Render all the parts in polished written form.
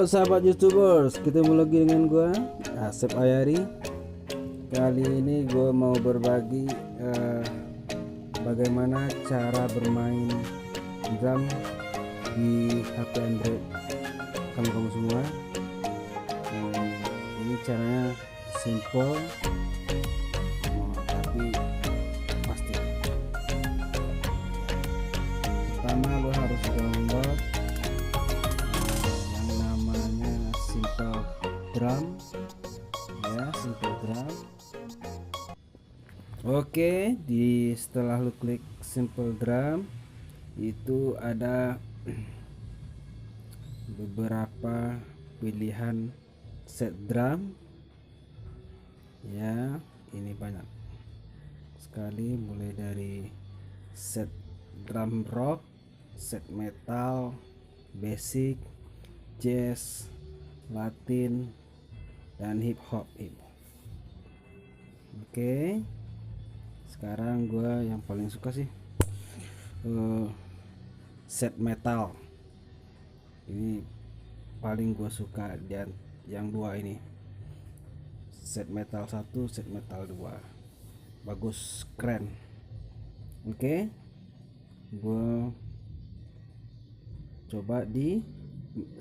sahabat YouTubers, ketemu lagi dengan gua Asep Ayari. Kali ini gua mau berbagi bagaimana cara bermain drum di HP Android kamu semua. Ini caranya simple, tapi pasti. Pertama lo harus download yang namanya Simple Drum, ya, Simple Drum. Oke, setelah lu klik Simple Drum, itu ada beberapa pilihan set drum, ya. Ini banyak sekali, mulai dari set drum rock, set metal, basic, jazz, latin, dan hip hop. Oke, sekarang gue yang paling suka sih set metal. Ini paling gue suka, dan yang dua ini, set metal 1, set metal 2, bagus, keren. Oke, gue coba di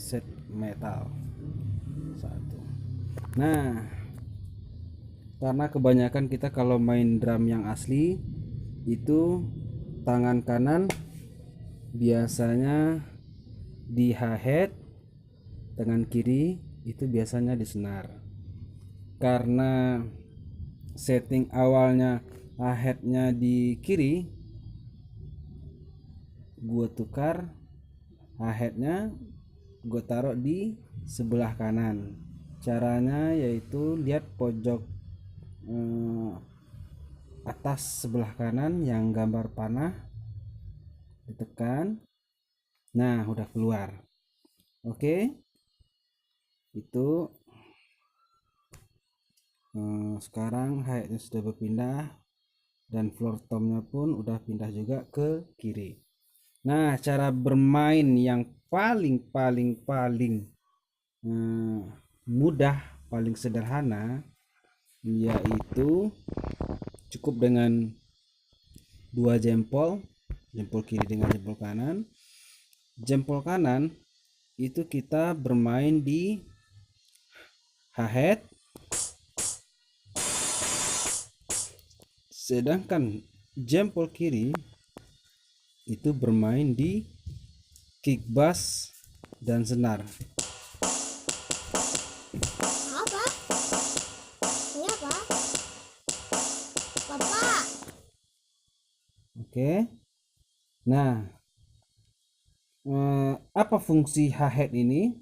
set metal 1. Nah, karena kebanyakan kita kalau main drum yang asli itu tangan kanan biasanya di hi-hat, tangan kiri itu biasanya di senar. Karena setting awalnya hi-hatnya di kiri, gue tukar hi-hatnya, gue taruh di sebelah kanan. Caranya yaitu lihat pojok atas sebelah kanan yang gambar panah, ditekan. Nah, udah keluar. Oke, itu sekarang hi-hatnya sudah berpindah, dan floor tomnya pun udah pindah juga ke kiri. Nah, cara bermain yang paling mudah, paling sederhana, yaitu cukup dengan dua jempol kiri dengan jempol kanan. Jempol kanan itu kita bermain di hi-hat, sedangkan jempol kiri itu bermain di kick bass dan senar. Apa? Ini apa? Bapak. Oke. Nah, apa fungsi hi-hat ini?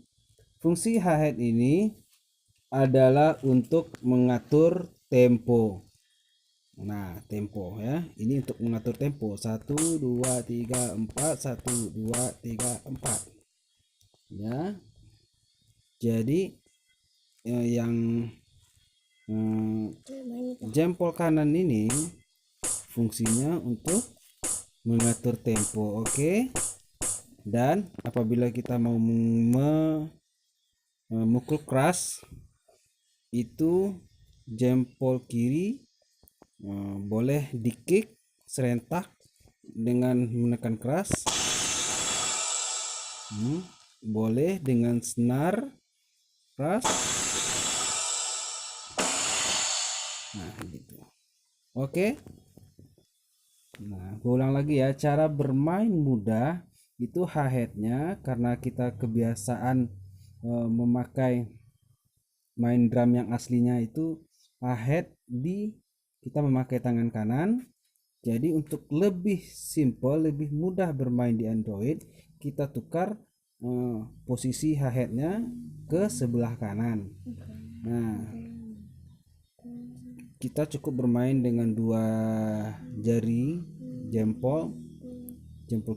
Fungsi hi-hat ini adalah untuk mengatur tempo. Nah, tempo, ya. Ini untuk mengatur tempo 1 2 3 4, 1 2 3 4. Ya. Jadi yang jempol kanan ini fungsinya untuk mengatur tempo. Oke. Dan apabila kita mau memukul keras, itu jempol kiri boleh di kick serentak dengan menekan keras, boleh dengan senar keras. Nah, gitu. Oke. Nah, gue ulang lagi ya, cara bermain mudah. Itu hi-hatnya, karena kita kebiasaan memakai main drum yang aslinya itu hi-hat kita memakai tangan kanan. Jadi untuk lebih simple, lebih mudah bermain di Android, kita tukar posisi hi-hatnya ke sebelah kanan. Nah, kita cukup bermain dengan dua jari jempol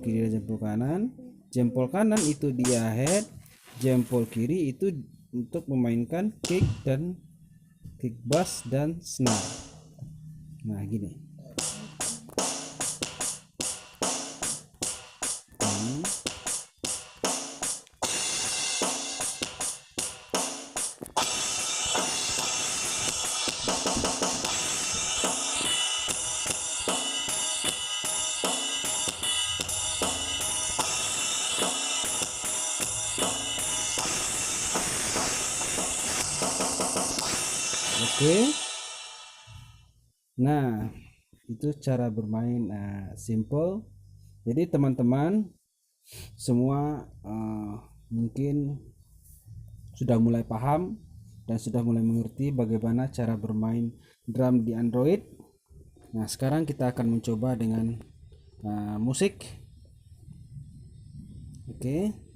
kiri dan jempol kanan. Jempol kanan itu di hi-hat, jempol kiri itu untuk memainkan kick bass dan snare. Nah, gini. Oke. Nah, itu cara bermain simple. Jadi teman-teman semua mungkin sudah mulai paham dan sudah mulai mengerti bagaimana cara bermain drum di Android. Nah, sekarang kita akan mencoba dengan musik. Oke.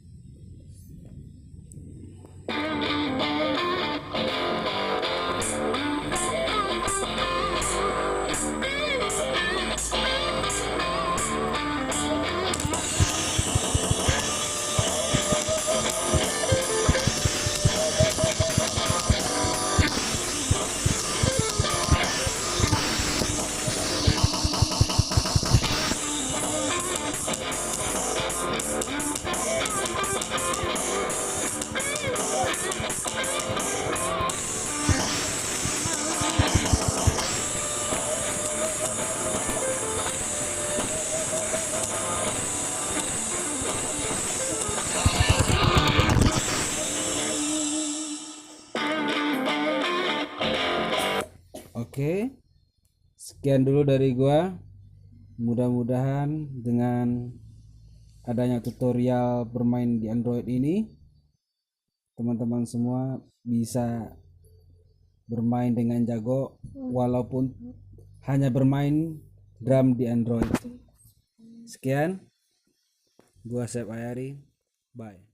Oke, sekian dulu dari gua. Mudah-mudahan dengan adanya tutorial bermain di Android ini, teman-teman semua bisa bermain dengan jago walaupun hanya bermain drum di Android. Sekian, gua Sep Ayari. Bye.